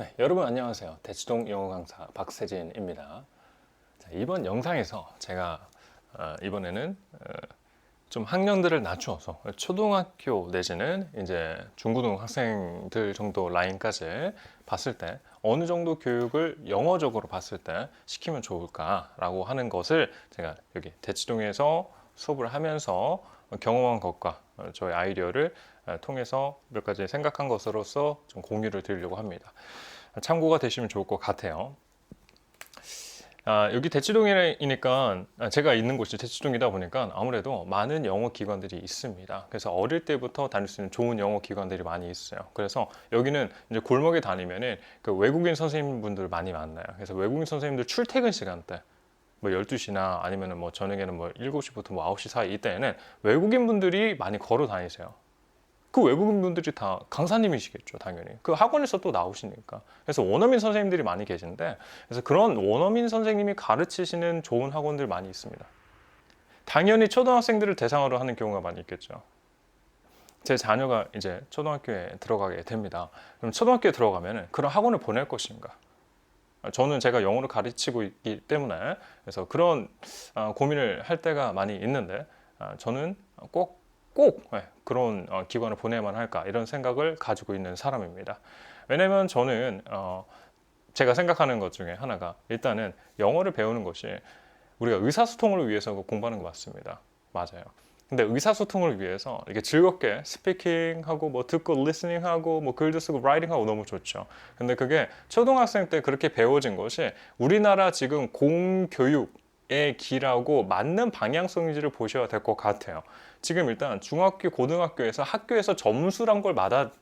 네, 여러분 안녕하세요. 대치동 영어 강사 박세진입니다. 자, 이번 영상에서 제가 이번에는 좀 학년들을 낮추어서 초등학교 내지는 이제 중고등 학생들 정도 라인까지 봤을 때 어느 정도 교육을 영어적으로 봤을 때 시키면 좋을까라고 하는 것을 제가 여기 대치동에서 수업을 하면서 경험한 것과 저의 아이디어를 통해서 몇 가지 생각한 것으로서 좀 공유를 드리려고 합니다. 참고가 되시면 좋을 것 같아요. 여기 대치동이니까 제가 있는 곳이 대치동이다 보니까 아무래도 많은 영어 기관들이 있습니다. 그래서 어릴 때부터 다닐 수 있는 좋은 영어 기관들이 많이 있어요. 그래서 여기는 이제 골목에 다니면은 그 외국인 선생님분들 많이 만나요. 그래서 외국인 선생님들 출퇴근 시간대 뭐 12시나 아니면은 뭐 저녁에는 뭐 7시부터 뭐 9시 사이 이때에는 외국인 분들이 많이 걸어 다니세요. 그 외국인 분들이 다 강사님이시겠죠, 당연히. 그 학원에서 또 나오시니까. 그래서 원어민 선생님들이 많이 계신데, 그래서 그런 원어민 선생님이 가르치시는 좋은 학원들 많이 있습니다. 당연히 초등학생들을 대상으로 하는 경우가 많이 있겠죠. 제 자녀가 이제 초등학교에 들어가게 됩니다. 그럼 초등학교에 들어가면 그런 학원을 보낼 것인가? 저는 제가 영어를 가르치고 있기 때문에 그래서 그런 고민을 할 때가 많이 있는데 저는 꼭 그런 기관을 보내야만 할까 이런 생각을 가지고 있는 사람입니다. 왜냐면 저는 제가 생각하는 것 중에 하나가 일단은 영어를 배우는 것이 우리가 의사소통을 위해서 공부하는 것 같습니다. 맞아요. 근데 의사소통을 위해서 이렇게 즐겁게 스피킹하고 뭐 듣고 리스닝하고 뭐 글도 쓰고 라이팅하고 너무 좋죠. 근데 그게 초등학생 때 그렇게 배워진 것이 우리나라 지금 공교육의 길하고 맞는 방향성인지를 보셔야 될 것 같아요. 지금 일단 중학교, 고등학교에서 학교에서 점수란 걸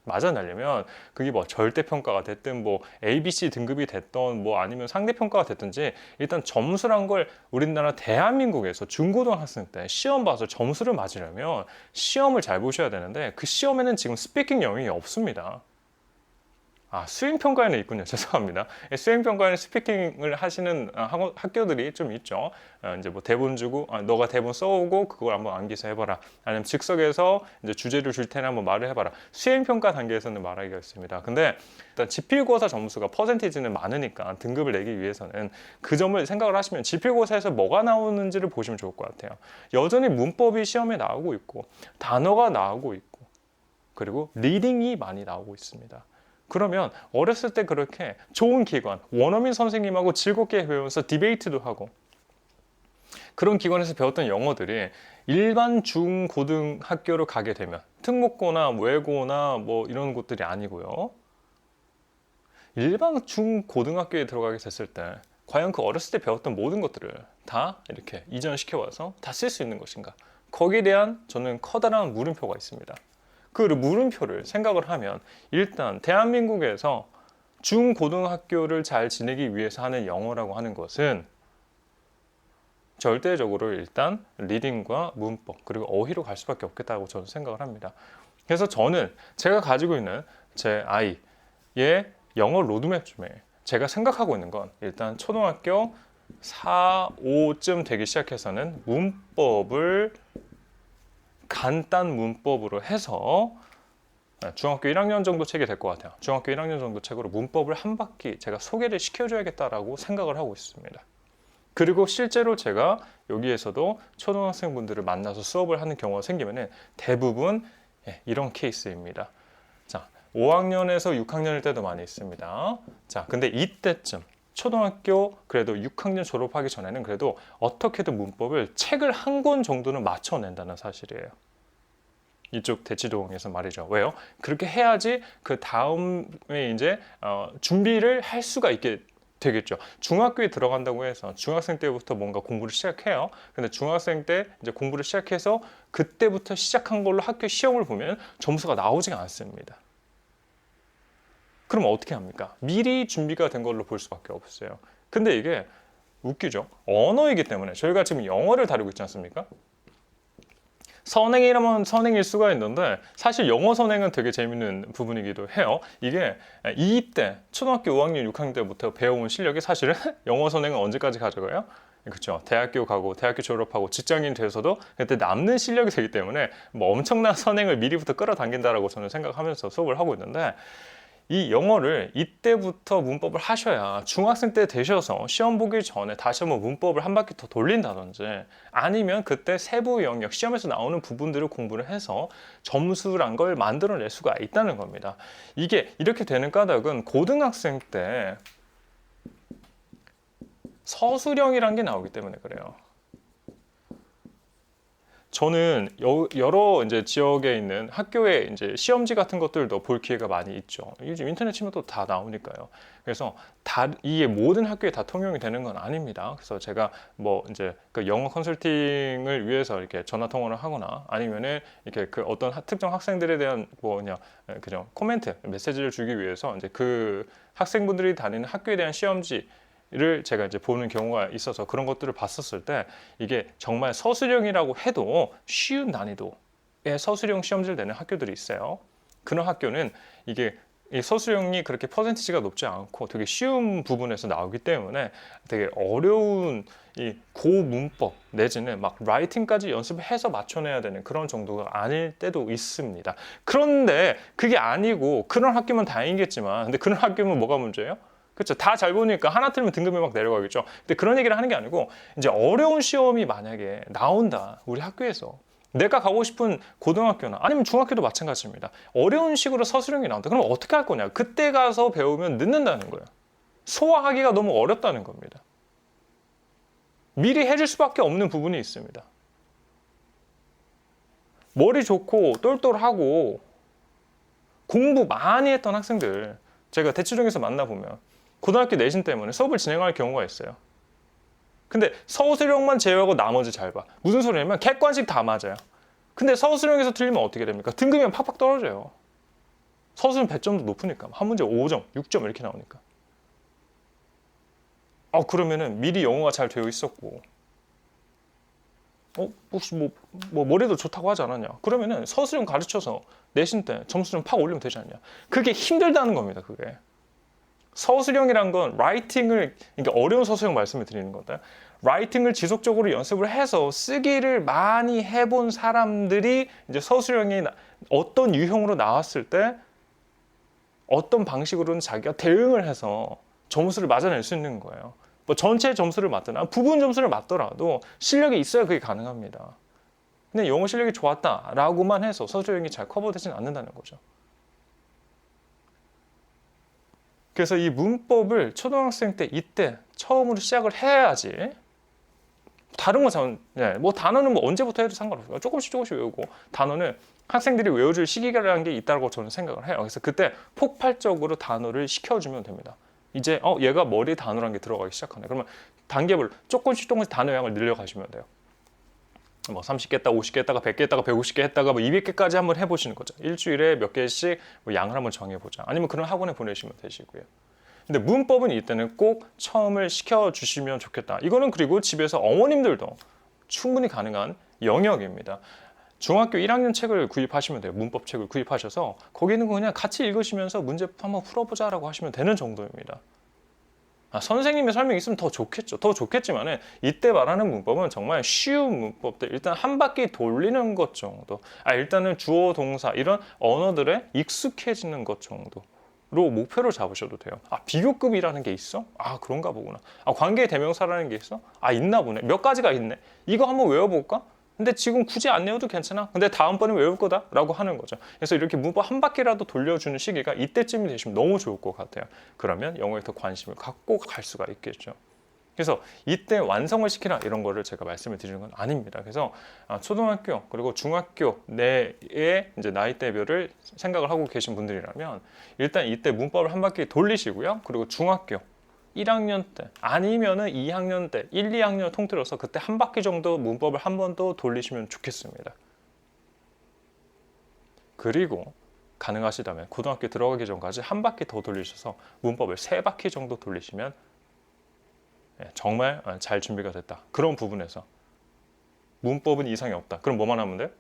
맞아내려면 그게 뭐 절대평가가 됐든 뭐 ABC 등급이 됐던 뭐 아니면 상대평가가 됐든지 일단 점수란 걸 우리나라 대한민국에서 중고등학생 때 시험 봐서 점수를 맞으려면 시험을 잘 보셔야 되는데 그 시험에는 지금 스피킹 영역이 없습니다. 수행평가에는 있군요. 죄송합니다. 수행평가에는 스피킹을 하시는 학교들이 좀 있죠. 이제 뭐 대본 주고, 너가 대본 써오고 그걸 한번 암기해서 해봐라. 아니면 즉석에서 이제 주제를 줄 테니 한번 말을 해봐라. 수행평가 단계에서는 말하기가 있습니다. 근데 일단 지필고사 점수가 퍼센티지는 많으니까 등급을 내기 위해서는 그 점을 생각을 하시면 지필고사에서 뭐가 나오는지를 보시면 좋을 것 같아요. 여전히 문법이 시험에 나오고 있고, 단어가 나오고 있고, 그리고 리딩이 많이 나오고 있습니다. 그러면 어렸을 때 그렇게 좋은 기관, 원어민 선생님하고 즐겁게 배우면서 디베이트도 하고 그런 기관에서 배웠던 영어들이 일반 중고등학교로 가게 되면 특목고나 외고나 뭐 이런 곳들이 아니고요. 일반 중고등학교에 들어가게 됐을 때 과연 그 어렸을 때 배웠던 모든 것들을 다 이렇게 이전시켜와서 다 쓸 수 있는 것인가? 거기에 대한 저는 커다란 물음표가 있습니다. 그 물음표를 생각을 하면 일단 대한민국에서 중고등학교를 잘 지내기 위해서 하는 영어라고 하는 것은 절대적으로 일단 리딩과 문법 그리고 어휘로 갈 수밖에 없겠다고 저는 생각을 합니다. 그래서 저는 제가 가지고 있는 제 아이의 영어 로드맵 중에 제가 생각하고 있는 건 일단 초등학교 4, 5쯤 되기 시작해서는 문법을 간단 문법으로 해서 중학교 1학년 정도 책이 될 것 같아요. 중학교 1학년 정도 책으로 문법을 한 바퀴 제가 소개를 시켜줘야겠다라고 생각을 하고 있습니다. 그리고 실제로 제가 여기에서도 초등학생분들을 만나서 수업을 하는 경우가 생기면 대부분 이런 케이스입니다. 자, 5학년에서 6학년일 때도 많이 있습니다. 자, 근데 이때쯤 초등학교 그래도 6학년 졸업하기 전에는 그래도 어떻게든 문법을 책을 한 권 정도는 맞춰낸다는 사실이에요. 이쪽 대치동에서 말이죠. 왜요? 그렇게 해야지 그 다음에 이제 준비를 할 수가 있게 되겠죠. 중학교에 들어간다고 해서 중학생 때부터 뭔가 공부를 시작해요. 근데 중학생 때 이제 공부를 시작해서 그때부터 시작한 걸로 학교 시험을 보면 점수가 나오지가 않습니다. 그럼 어떻게 합니까? 미리 준비가 된 걸로 볼 수밖에 없어요. 근데 이게 웃기죠. 언어이기 때문에 저희가 지금 영어를 다루고 있지 않습니까? 선행이라면 선행일 수가 있는데 사실 영어 선행은 되게 재밌는 부분이기도 해요. 이게 이때 초등학교 5학년, 6학년 때부터 배워온 실력이 사실은 영어 선행은 언제까지 가져가요? 그렇죠. 대학교 가고 대학교 졸업하고 직장인 돼서도 그때 남는 실력이 되기 때문에 뭐 엄청난 선행을 미리부터 끌어당긴다라고 저는 생각하면서 수업을 하고 있는데 이 영어를 이때부터 문법을 하셔야 중학생 때 되셔서 시험 보기 전에 다시 한번 문법을 한 바퀴 더 돌린다든지, 아니면 그때 세부 영역 시험에서 나오는 부분들을 공부를 해서 점수란 걸 만들어낼 수가 있다는 겁니다. 이게 이렇게 되는 까닭은 고등학생 때 서술형이란 게 나오기 때문에 그래요. 저는 여러 이제 지역에 있는 학교의 이제 시험지 같은 것들도 볼 기회가 많이 있죠. 요즘 인터넷 치면 또 다 나오니까요. 그래서 이게 모든 학교에 다 통용이 되는 건 아닙니다. 그래서 제가 뭐 이제 그 영어 컨설팅을 위해서 이렇게 전화 통화를 하거나, 아니면은 이렇게 그 어떤 특정 학생들에 대한 뭐냐 그죠 코멘트 메시지를 주기 위해서 이제 그 학생분들이 다니는 학교에 대한 시험지 를 제가 이제 보는 경우가 있어서 그런 것들을 봤었을 때, 이게 정말 서술형이라고 해도 쉬운 난이도의 서술형 시험지를 내는 학교들이 있어요. 그런 학교는 이게 이 서술형이 그렇게 퍼센티지가 높지 않고 되게 쉬운 부분에서 나오기 때문에 되게 어려운 이 고문법 내지는 막 라이팅까지 연습해서 맞춰내야 되는 그런 정도가 아닐 때도 있습니다. 그런데 그게 아니고 그런 학교면 다행이겠지만, 근데 그런 학교면 뭐가 문제예요? 그렇죠. 다 잘 보니까 하나 틀리면 등급이 막 내려가겠죠. 근데 그런 얘기를 하는 게 아니고, 이제 어려운 시험이 만약에 나온다, 우리 학교에서. 내가 가고 싶은 고등학교나 아니면 중학교도 마찬가지입니다. 어려운 식으로 서술형이 나온다. 그럼 어떻게 할 거냐? 그때 가서 배우면 늦는다는 거예요. 소화하기가 너무 어렵다는 겁니다. 미리 해줄 수밖에 없는 부분이 있습니다. 머리 좋고 똘똘하고 공부 많이 했던 학생들, 제가 대치동에서 만나보면 고등학교 내신 때문에 수업을 진행할 경우가 있어요. 근데 서술형만 제외하고 나머지 잘 봐. 무슨 소리냐면 객관식 다 맞아요. 근데 서술형에서 틀리면 어떻게 됩니까? 등급이 팍팍 떨어져요. 서술은 100점도 높으니까. 한 문제 5점, 6점 이렇게 나오니까. 그러면은 미리 영어가 잘 되어 있었고, 혹시 뭐 머리도 좋다고 하지 않았냐? 그러면은 서술형 가르쳐서 내신 때 점수 좀 팍 올리면 되지 않냐? 그게 힘들다는 겁니다, 그게. 서술형이란 건 라이팅을, 그러니까 어려운 서술형 말씀을 드리는 건데, 라이팅을 지속적으로 연습을 해서 쓰기를 많이 해본 사람들이 이제 서술형이 어떤 유형으로 나왔을 때 어떤 방식으로는 자기가 대응을 해서 점수를 맞아낼 수 있는 거예요. 뭐 전체 점수를 맞더라, 부분 점수를 맞더라도 실력이 있어야 그게 가능합니다. 근데 영어 실력이 좋았다라고만 해서 서술형이 잘 커버되지는 않는다는 거죠. 그래서 이 문법을 초등학생 때 이때 처음으로 시작을 해야지. 다른 거 뭐 단어는 뭐 언제부터 해도 상관없어요. 조금씩 외우고, 단어는 학생들이 외워줄 시기라는 게 있다고 저는 생각을 해요. 그래서 그때 폭발적으로 단어를 시켜주면 됩니다. 이제 얘가 머리에 단어란 게 들어가기 시작하네. 그러면 단계별로 조금씩 단어 양을 늘려가시면 돼요. 뭐 30개 했다가 50개 했다가 100개 했다가 150개 했다가 뭐 200개까지 한번 해보시는 거죠. 일주일에 몇 개씩 뭐 양을 한번 정해보자. 아니면 그런 학원에 보내시면 되시고요. 근데 문법은 이때는 꼭 처음을 시켜주시면 좋겠다. 이거는 그리고 집에서 어머님들도 충분히 가능한 영역입니다. 중학교 1학년 책을 구입하시면 돼요. 문법 책을 구입하셔서 거기 있는 거 그냥 같이 읽으시면서 문제 한번 풀어보자라고 하시면 되는 정도입니다. 선생님의 설명이 있으면 더 좋겠죠. 더 좋겠지만은 이때 말하는 문법은 정말 쉬운 문법들, 일단 한 바퀴 돌리는 것 정도, 일단은 주어 동사 이런 언어들에 익숙해지는 것 정도로 목표를 잡으셔도 돼요. 비교급이라는 게 있어? 그런가 보구나. 관계 대명사라는 게 있어? 있나 보네. 몇 가지가 있네. 이거 한번 외워볼까? 근데 지금 굳이 안 외워도 괜찮아. 근데 다음번에 외울 거다 라고 하는 거죠. 그래서 이렇게 문법 한 바퀴라도 돌려주는 시기가 이때쯤이 되시면 너무 좋을 것 같아요. 그러면 영어에 더 관심을 갖고 갈 수가 있겠죠. 그래서 이때 완성을 시키라 이런 거를 제가 말씀을 드리는 건 아닙니다. 그래서 초등학교 그리고 중학교 내에 이제 나이대별을 생각을 하고 계신 분들이라면 일단 이때 문법을 한 바퀴 돌리시고요. 그리고 중학교 1학년 때 아니면은 2학년 때 1, 2학년 통틀어서 그때 한 바퀴 정도 문법을 한 번 더 돌리시면 좋겠습니다. 그리고 가능하시다면 고등학교 들어가기 전까지 한 바퀴 더 돌리셔서 문법을 3바퀴 정도 돌리시면 정말 잘 준비가 됐다. 그런 부분에서 문법은 이상이 없다. 그럼 뭐만 하면 돼?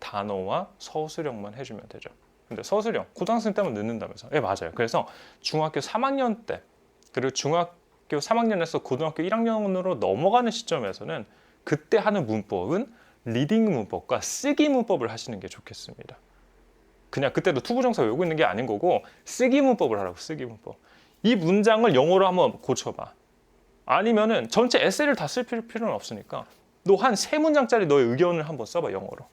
단어와 서술형만 해주면 되죠. 근데 서술형 고등학생 때만 늦는다면서? 맞아요. 그래서 중학교 3학년 때 그리고 중학교 3학년에서 고등학교 1학년으로 넘어가는 시점에서는 그때 하는 문법은 리딩 문법과 쓰기 문법을 하시는 게 좋겠습니다. 그냥 그때도 투부정사 외우고 있는 게 아닌 거고 쓰기 문법을 하라고. 쓰기 문법. 이 문장을 영어로 한번 고쳐봐. 아니면은 전체 에세이를 다 쓸 필요는 없으니까 너 한 3문장짜리 너의 의견을 한번 써봐. 영어로.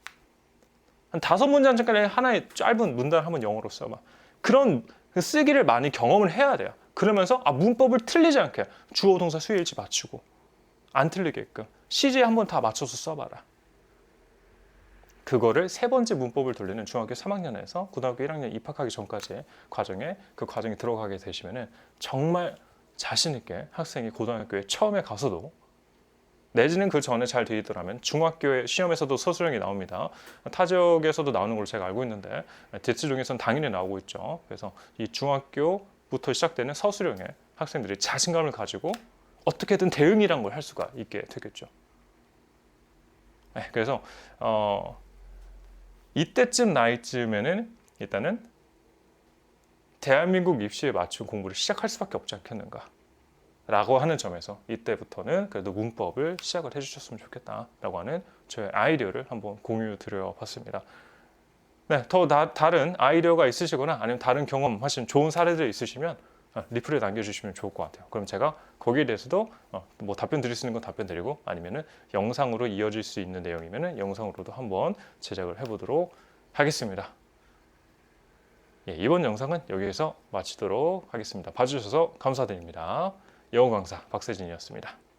한 5문장짜리 하나의 짧은 문단을 한번 영어로 써봐. 그런 쓰기를 많이 경험을 해야 돼요. 그러면서 문법을 틀리지 않게 주어 동사 수일치 맞추고 안 틀리게끔 CJ 한번 다 맞춰서 써봐라. 그거를 3번째 문법을 돌리는 중학교 3학년에서 고등학교 1학년 입학하기 전까지의 과정에 그 과정에 들어가게 되시면은 정말 자신 있게 학생이 고등학교에 처음에 가서도 내지는 그 전에 잘 돼 있더라면 중학교의 시험에서도 서술형이 나옵니다. 타지역에서도 나오는 걸로 제가 알고 있는데 대치중에서는 당연히 나오고 있죠. 그래서 이 중학교부터 시작되는 서술형에 학생들이 자신감을 가지고 어떻게든 대응이란 걸 할 수가 있게 되겠죠. 네, 그래서 이때쯤 나이쯤에는 일단은 대한민국 입시에 맞춘 공부를 시작할 수밖에 없지 않겠는가 라고 하는 점에서 이때부터는 그래도 문법을 시작을 해주셨으면 좋겠다라고 하는 저의 아이디어를 한번 공유 드려 봤습니다. 네, 더 다른 아이디어가 있으시거나 아니면 다른 경험하신 좋은 사례들이 있으시면 리플에 남겨주시면 좋을 것 같아요. 그럼 제가 거기에 대해서도 뭐 답변 드릴 수 있는 건 답변 드리고 아니면은 영상으로 이어질 수 있는 내용이면은 영상으로도 한번 제작을 해보도록 하겠습니다. 예, 이번 영상은 여기에서 마치도록 하겠습니다. 봐주셔서 감사드립니다. 영어 강사 박세진이었습니다.